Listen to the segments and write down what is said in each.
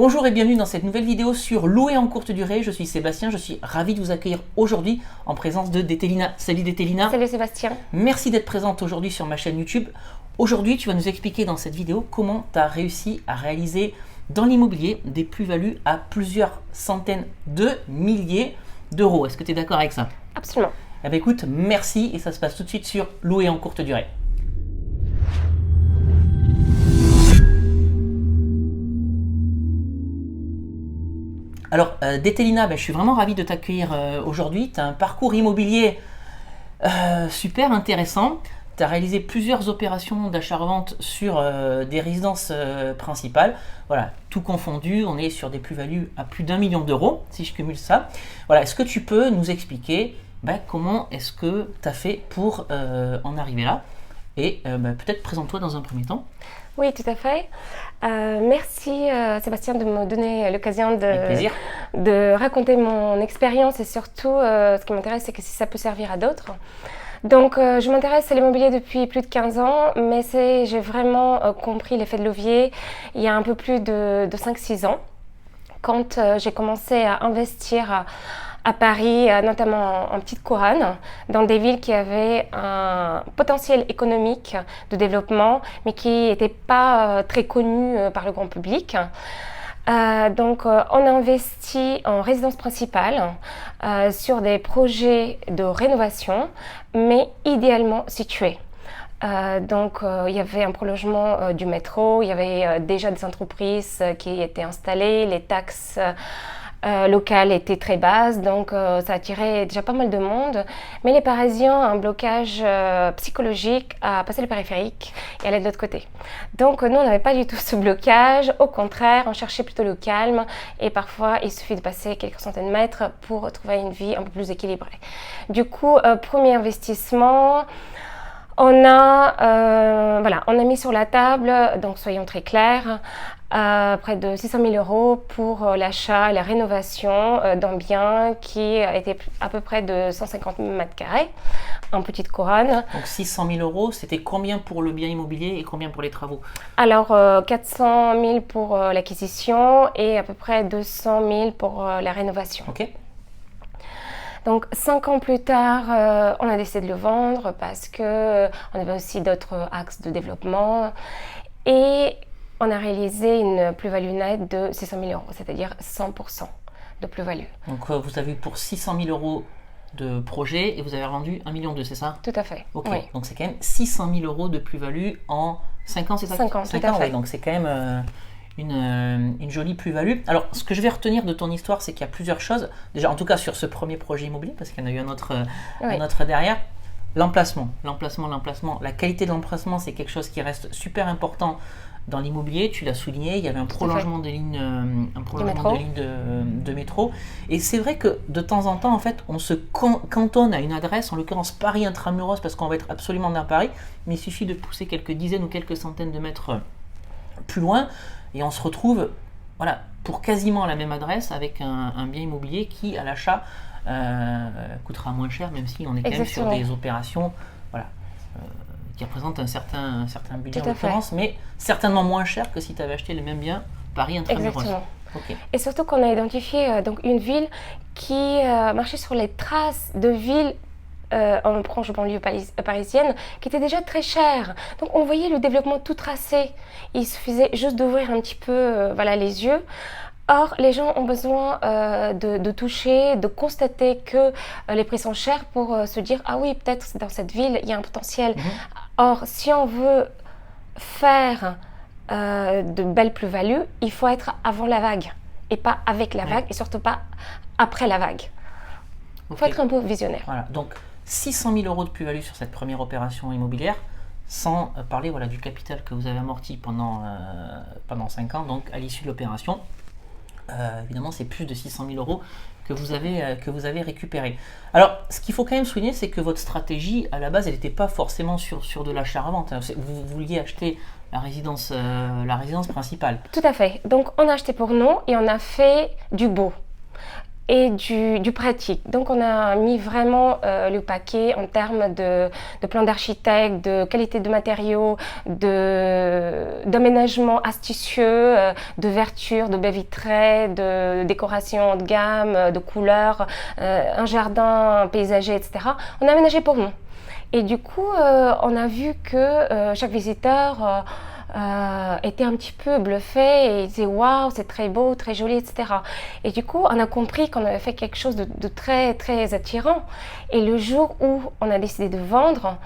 Bonjour et bienvenue dans cette nouvelle vidéo sur louer en courte durée. Je suis Sébastien, je suis ravi de vous accueillir aujourd'hui en présence de Détélina. Salut Détélina. Salut Sébastien. Merci d'être présente aujourd'hui sur ma chaîne YouTube. Aujourd'hui, tu vas nous expliquer dans cette vidéo comment tu as réussi à réaliser dans l'immobilier des plus-values à plusieurs centaines de milliers d'euros. Est-ce que tu es d'accord avec ça? Absolument. Eh bien écoute, merci et ça se passe tout de suite sur louer en courte durée. Alors, Détélina, je suis vraiment ravi de t'accueillir aujourd'hui. Tu as un parcours immobilier super intéressant. Tu as réalisé plusieurs opérations d'achat-revente sur des résidences principales. Voilà, tout confondu, on est sur des plus-values à plus d'1 million d'euros, si je cumule ça. Voilà, est-ce que tu peux nous expliquer comment est-ce que tu as fait pour en arriver là? Et peut-être présente-toi dans un premier temps. Oui, tout à fait. Merci Sébastien de me donner l'occasion de raconter mon expérience et surtout ce qui m'intéresse, c'est que si ça peut servir à d'autres. Donc je m'intéresse à l'immobilier depuis plus de 15 ans, mais j'ai vraiment compris l'effet de levier il y a un peu plus de 5-6 ans, quand j'ai commencé à investir à Paris, notamment en petite couronne, dans des villes qui avaient un potentiel économique de développement, mais qui n'étaient pas très connues par le grand public. Donc, on a investi en résidence principale sur des projets de rénovation, mais idéalement situés. Donc, il y avait un prolongement du métro, il y avait déjà des entreprises qui étaient installées, les taxes locales étaient très basses, donc ça attirait déjà pas mal de monde. Mais les Parisiens ont un blocage psychologique à passer le périphérique et aller de l'autre côté. Donc nous, on n'avait pas du tout ce blocage. Au contraire, on cherchait plutôt le calme. Et parfois, il suffit de passer quelques centaines de mètres pour trouver une vie un peu plus équilibrée. Du coup, premier investissement. On a mis sur la table, donc soyons très clairs, près de 600 000 euros pour l'achat et la rénovation d'un bien qui était à peu près de 150 mètres carrés en petite couronne. Donc 600 000 euros, c'était combien pour le bien immobilier et combien pour les travaux? Alors 400 000 pour l'acquisition et à peu près 200 000 pour la rénovation. Ok. Donc 5 ans plus tard, on a décidé de le vendre parce qu'on avait aussi d'autres axes de développement et on a réalisé une plus-value nette de 600 000 euros, c'est-à-dire 100% de plus-value. Donc vous avez eu pour 600 000 euros de projet et vous avez vendu 1,2 million, c'est ça? Tout à fait. Ok, oui. Donc c'est quand même 600 000 euros de plus-value en 5 ans, c'est ça? 5 ans, 5 tout à ans, fait. ouais, donc c'est quand même une jolie plus-value. Alors, ce que je vais retenir de ton histoire, c'est qu'il y a plusieurs choses. Déjà, en tout cas, sur ce premier projet immobilier, parce qu'il y en a eu un autre derrière. L'emplacement. La qualité de l'emplacement, c'est quelque chose qui reste super important dans l'immobilier. Tu l'as souligné, il y avait un prolongement de ligne, de métro. Et c'est vrai que de temps en temps, en fait, on se cantonne à une adresse, en l'occurrence Paris intramuros, parce qu'on va être absolument dans Paris, mais il suffit de pousser quelques dizaines ou quelques centaines de mètres plus loin, et on se retrouve pour quasiment la même adresse avec un bien immobilier qui, à l'achat, coûtera moins cher, même si on est quand même sur des opérations qui représentent un certain budget en l'occurrence, mais certainement moins cher que si tu avais acheté le même bien Paris intramuros. Exactement. Okay. Et surtout qu'on a identifié donc une ville qui marchait sur les traces de villes en proche banlieue parisienne, qui était déjà très chère. Donc on voyait le développement tout tracé. Il suffisait juste d'ouvrir un petit peu les yeux. Or, les gens ont besoin de toucher, de constater que les prix sont chers pour se dire « Ah oui, peut-être dans cette ville, il y a un potentiel. Or, si on veut faire de belles plus-values, il faut être avant la vague et pas avec la vague et surtout pas après la vague. Il faut être un peu visionnaire. Voilà, donc 600 000 euros de plus-value sur cette première opération immobilière, sans parler du capital que vous avez amorti pendant 5 ans, donc à l'issue de l'opération. Évidemment, c'est plus de 600 000 euros que vous avez récupéré. Alors, ce qu'il faut quand même souligner, c'est que votre stratégie, à la base, elle n'était pas forcément sur de l'achat-revente. Vous vouliez acheter la résidence principale. Tout à fait. Donc, on a acheté pour nous et on a fait du beau. et du pratique. Donc on a mis vraiment le paquet en termes de plan d'architecte, de qualité de matériaux, d'aménagement astucieux, d'ouverture, de baies vitrées, de décoration haut de gamme, de couleurs, un jardin paysager, etc. On a aménagé pour nous. Et du coup, on a vu que chaque visiteur était un petit peu bluffé et disait waouh, c'est très beau, très joli, etc. Et du coup, on a compris qu'on avait fait quelque chose de très, très attirant. Et le jour où on a décidé de vendre,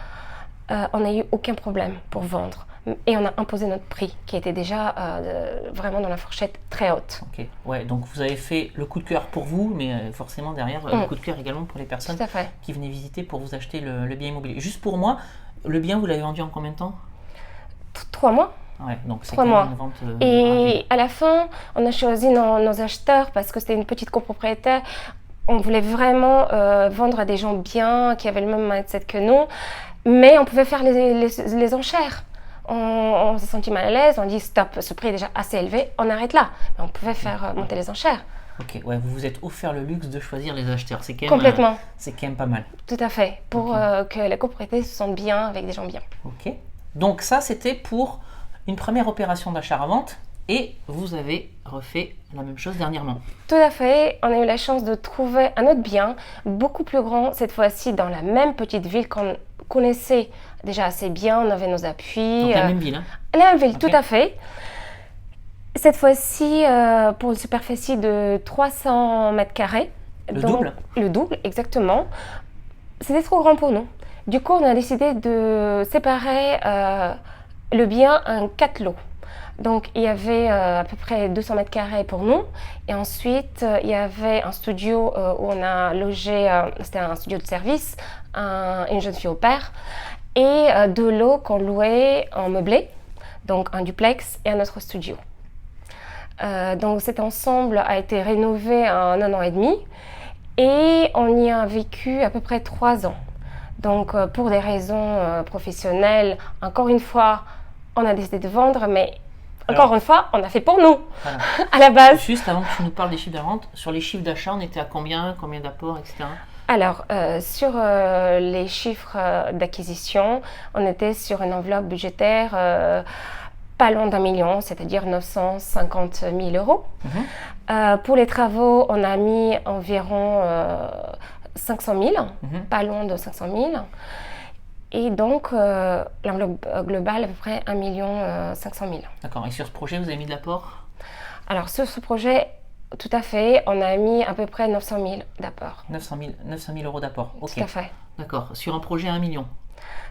on n'a eu aucun problème pour vendre. Et on a imposé notre prix, qui était déjà vraiment dans la fourchette très haute. Ok, ouais, donc vous avez fait le coup de cœur pour vous, mais forcément derrière, le coup de cœur également pour les personnes qui venaient visiter pour vous acheter le bien immobilier. Juste pour moi, le bien, vous l'avez vendu en combien de temps? 3 mois. Ouais, donc c'est 3 mois. Une vente et rapide. à la fin, on a choisi nos acheteurs parce que c'était une petite copropriété. On voulait vraiment vendre à des gens bien, qui avaient le même mindset que nous, mais on pouvait faire les enchères. On s'est senti mal à l'aise, on dit stop, ce prix est déjà assez élevé, on arrête là. Mais on pouvait faire monter les enchères. Ok, ouais, vous vous êtes offert le luxe de choisir les acheteurs, c'est quand même, Complètement. C'est quand même pas mal. Tout à fait, pour que la copropriété se sente bien avec des gens bien. Ok, donc ça c'était pour une première opération d'achat-revente et vous avez refait la même chose dernièrement. Tout à fait, on a eu la chance de trouver un autre bien, beaucoup plus grand, cette fois-ci dans la même petite ville qu'on connaissait déjà assez bien, on avait nos appuis. Donc la même ville, hein? La même ville, Okay. tout à fait. Cette fois-ci, pour une superficie de 300 mètres carrés. Double? Le double, exactement. C'était trop grand pour nous. Du coup, on a décidé de séparer le bien en 4 lots. Donc, il y avait à peu près 200 mètres carrés pour nous. Et ensuite, il y avait un studio où on a logé, c'était un studio de service, une jeune fille au père. Et 2 lots qu'on louait en meublé, donc un duplex et un autre studio. Donc cet ensemble a été rénové en 1 an et demi et on y a vécu à peu près 3 ans. Donc pour des raisons professionnelles, encore une fois, on a décidé de vendre, mais encore une fois, on a fait pour nous, voilà. À la base. Juste avant que tu nous parles des chiffres de vente, sur les chiffres d'achat, on était à combien d'apports, etc. Alors, sur les chiffres d'acquisition, on était sur une enveloppe budgétaire pas loin d'1 million, c'est-à-dire 950 000 euros. Pour les travaux, on a mis environ 500 000, pas loin de 500 000. Et donc, l'enveloppe globale, à peu près 1 500 000. D'accord. Et sur ce projet, vous avez mis de l'apport? Alors, sur ce projet, tout à fait, on a mis à peu près 900 000 d'apport. 900 000 euros d'apport, ok. Tout à fait. D'accord. Sur un projet à 1 million?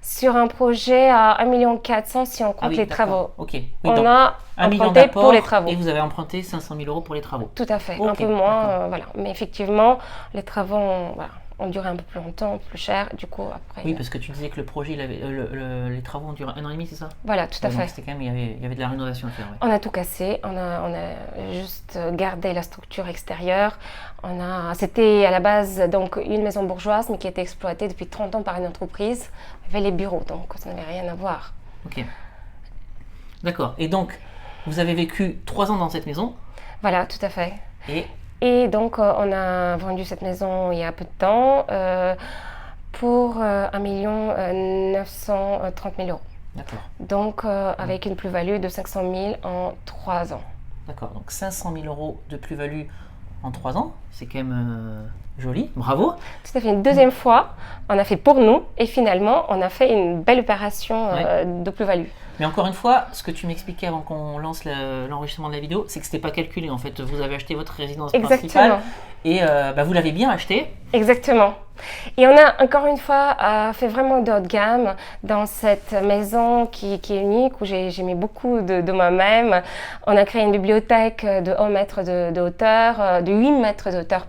Sur un projet à 1,4 million si on compte les travaux. Ok. Oui, on a 1 million emprunté d'apport pour les travaux. Et vous avez emprunté 500 000 euros pour les travaux? Tout à fait, okay, un peu moins, voilà. Mais effectivement, les travaux ont duré un peu plus longtemps, plus cher, du coup après... Oui, parce que tu disais que le projet, les travaux ont duré 1 an et demi, c'est ça? Voilà, tout à fait. Donc c'était quand même, il y avait de la rénovation à faire. Ouais. On a tout cassé, on a juste gardé la structure extérieure. C'était à la base donc une maison bourgeoise, mais qui était exploitée depuis 30 ans par une entreprise. Il y avait les bureaux, donc ça n'avait rien à voir. Ok. D'accord. Et donc, vous avez vécu 3 ans dans cette maison? Voilà, tout à fait. Et donc, on a vendu cette maison il y a peu de temps pour 1 930 000 euros. D'accord. Donc, avec une plus-value de 500 000 en 3 ans. D'accord. Donc, 500 000 euros de plus-value en 3 ans, c'est quand même joli. Bravo. Tout à fait. Une deuxième fois, on a fait pour nous et finalement, on a fait une belle opération de plus-value. Mais encore une fois, ce que tu m'expliquais avant qu'on lance l'enregistrement de la vidéo, c'est que ce n'était pas calculé en fait. Vous avez acheté votre résidence principale et vous l'avez bien acheté. Exactement. Et on a encore une fois fait vraiment de haut de gamme dans cette maison qui est unique, où j'ai mis beaucoup de moi-même. On a créé une bibliothèque de 1 mètre de hauteur, de 8 mètres de hauteur,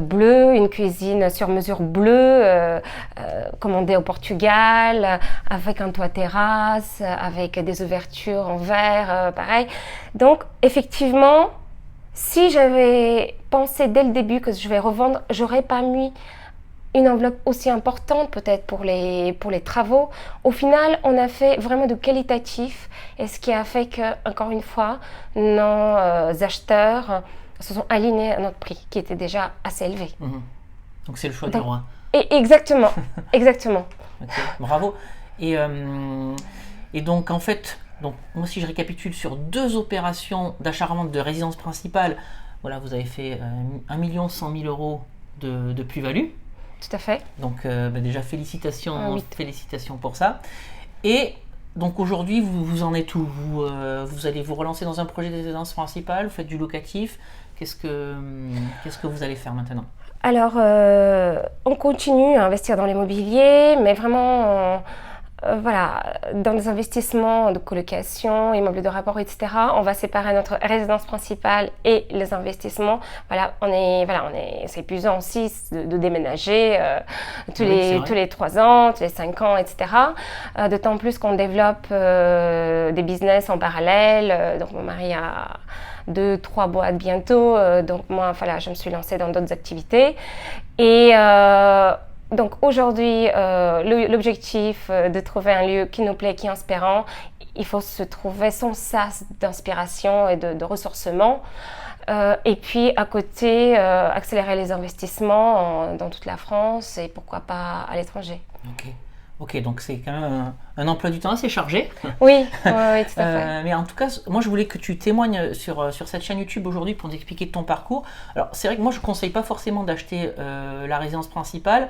bleue, une cuisine sur mesure bleue, commandée au Portugal, avec un toit terrasse, avec des ouvertures en verre, pareil. Donc, effectivement, si j'avais pensé dès le début que je vais revendre, j'aurais pas mis une enveloppe aussi importante peut-être pour les travaux. Au final, on a fait vraiment de qualitatif, et ce qui a fait que, encore une fois, nos acheteurs se sont alignés à notre prix, qui était déjà assez élevé. Donc c'est le choix du roi. Exactement, exactement. Okay, bravo. Et donc en fait, moi si je récapitule sur 2 opérations d'achat-revente de résidence principale, voilà, vous avez fait 1 100 000 euros de plus-value. Tout à fait. Donc déjà félicitations pour ça. Et donc aujourd'hui, vous en êtes où? Vous allez vous relancer dans un projet de résidence principale, vous faites du locatif. Qu'est-ce que vous allez faire maintenant? Alors, on continue à investir dans l'immobilier, mais vraiment, voilà, dans des investissements de colocation, immeubles de rapport, etc. On va séparer notre résidence principale et les investissements. Voilà, c'est épuisant aussi de déménager tous les 3 ans, tous les 5 ans, etc. D'autant plus qu'on développe des business en parallèle. Donc, mon mari a 2-3 boîtes bientôt. Donc, moi, voilà, je me suis lancée dans d'autres activités. Et donc aujourd'hui, l'objectif de trouver un lieu qui nous plaît, qui est inspirant, il faut se trouver son sas d'inspiration et de ressourcement. Et puis à côté, accélérer les investissements dans toute la France et pourquoi pas à l'étranger. Ok, donc c'est quand même un emploi du temps assez chargé. Oui, tout à fait. Mais en tout cas, moi je voulais que tu témoignes sur cette chaîne YouTube aujourd'hui pour nous expliquer ton parcours. Alors c'est vrai que moi je ne conseille pas forcément d'acheter la résidence principale.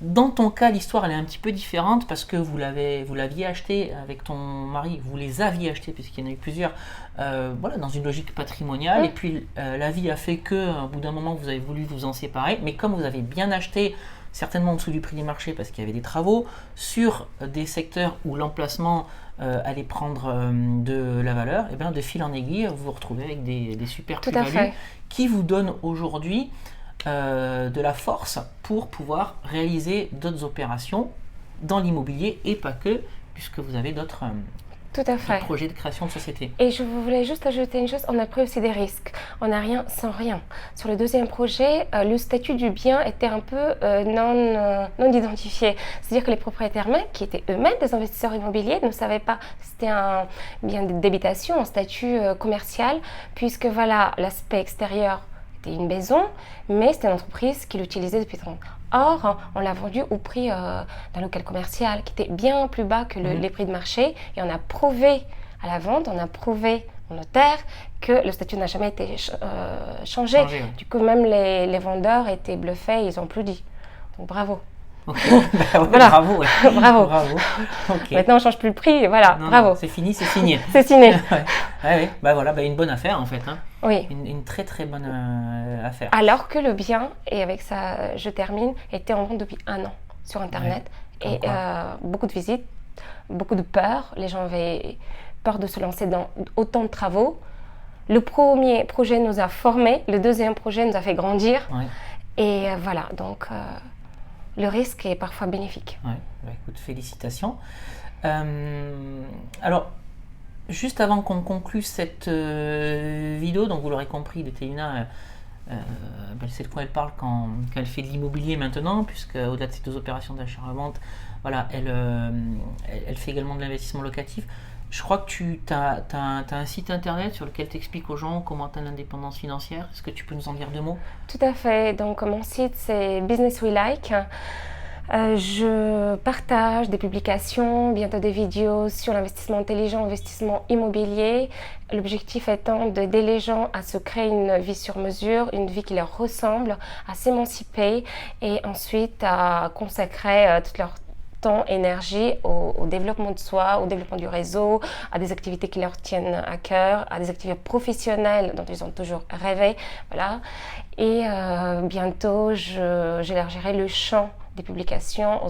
Dans ton cas, l'histoire elle est un petit peu différente parce que vous l'aviez acheté avec ton mari, vous les aviez achetés puisqu'il y en a eu plusieurs, voilà, dans une logique patrimoniale. Et puis la vie a fait qu'au bout d'un moment vous avez voulu vous en séparer. Mais comme vous avez bien acheté, certainement en dessous du prix du marché parce qu'il y avait des travaux, sur des secteurs où l'emplacement allait prendre de la valeur, et bien de fil en aiguille, vous vous retrouvez avec des super plus-values qui vous donnent aujourd'hui de la force pour pouvoir réaliser d'autres opérations dans l'immobilier et pas que, puisque vous avez d'autres projets de création de société. Et je voulais juste ajouter une chose, on a pris aussi des risques. On n'a rien sans rien. Sur le deuxième projet, le statut du bien était un peu non identifié. C'est-à-dire que les propriétaires mêmes, qui étaient eux-mêmes des investisseurs immobiliers, ne savaient pas si c'était un bien d'habitation, un statut commercial, puisque voilà, l'aspect extérieur était une maison, mais c'était une entreprise qui l'utilisait depuis 30 ans. Or, on l'a vendu au prix d'un local commercial qui était bien plus bas que les prix de marché. Et on a prouvé à la vente, on a prouvé au notaire que le statut n'a jamais été changé. Du coup, même les vendeurs étaient bluffés, ils ont applaudi. Donc, bravo. Voilà. Bravo. Okay. Maintenant, on ne change plus le prix. Voilà, bravo. Non, c'est fini, c'est signé. C'est signé. Voilà, une bonne affaire en fait. Hein. Oui. Une très très bonne affaire. Alors que le bien, et avec ça je termine, était en vente depuis 1 an sur Internet. Et beaucoup de visites, beaucoup de peur. Les gens avaient peur de se lancer dans autant de travaux. Le premier projet nous a formés, le deuxième projet nous a fait grandir. Et voilà, donc le risque est parfois bénéfique. Écoute, félicitations. Alors, juste avant qu'on conclue cette vidéo, donc vous l'aurez compris, Théina, elle sait de quoi elle parle quand elle fait de l'immobilier maintenant, puisque au-delà de ces 2 opérations d'achat-revente, voilà, elle fait également de l'investissement locatif. Je crois que tu as un site internet sur lequel tu expliques aux gens comment tu as l'indépendance financière. Est-ce que tu peux nous en dire 2 mots? Tout à fait. Donc mon site c'est Business We Like. Je partage des publications, bientôt des vidéos sur l'investissement intelligent, investissement immobilier. L'objectif étant d'aider les gens à se créer une vie sur mesure, une vie qui leur ressemble, à s'émanciper et ensuite à consacrer toute leur temps, énergie au développement de soi, au développement du réseau, à des activités qui leur tiennent à cœur, à des activités professionnelles dont ils ont toujours rêvé. Voilà. Et bientôt, j'élargirai le champ des publications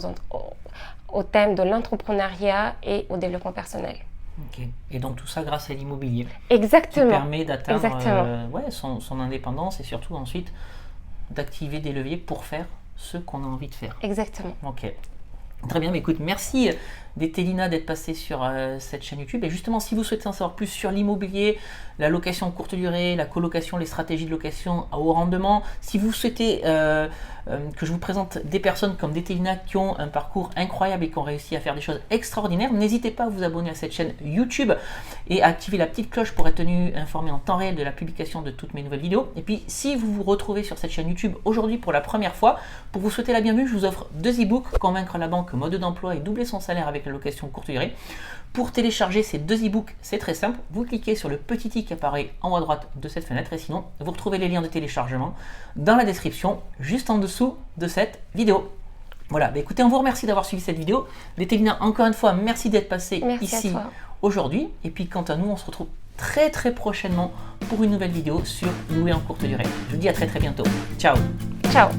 au thème de l'entrepreneuriat et au développement personnel. Ok. Et donc tout ça grâce à l'immobilier. Exactement. Qui permet d'atteindre son indépendance et surtout ensuite d'activer des leviers pour faire ce qu'on a envie de faire. Exactement. Ok. Très bien, mais écoute, merci d'Etelina d'être passée sur cette chaîne YouTube. Et justement, si vous souhaitez en savoir plus sur l'immobilier, la location courte durée, la colocation, les stratégies de location à haut rendement, si vous souhaitez que je vous présente des personnes comme Etelina qui ont un parcours incroyable et qui ont réussi à faire des choses extraordinaires, n'hésitez pas à vous abonner à cette chaîne YouTube et à activer la petite cloche pour être tenu informé en temps réel de la publication de toutes mes nouvelles vidéos. Et puis, si vous vous retrouvez sur cette chaîne YouTube aujourd'hui pour la première fois, pour vous souhaiter la bienvenue, je vous offre 2 e-books, Convaincre la banque, mode d'emploi et doubler son salaire avec la location courte durée. Pour télécharger ces 2 e-books, c'est très simple. Vous cliquez sur le petit i qui apparaît en haut à droite de cette fenêtre et sinon, vous retrouvez les liens de téléchargement dans la description, juste en dessous de cette vidéo. Voilà, bah écoutez, on vous remercie d'avoir suivi cette vidéo. Etelina, encore une fois, merci d'être passé ici aujourd'hui. Et puis, quant à nous, on se retrouve très prochainement pour une nouvelle vidéo sur louer en courte durée. Je vous dis à très bientôt. Ciao. Ciao.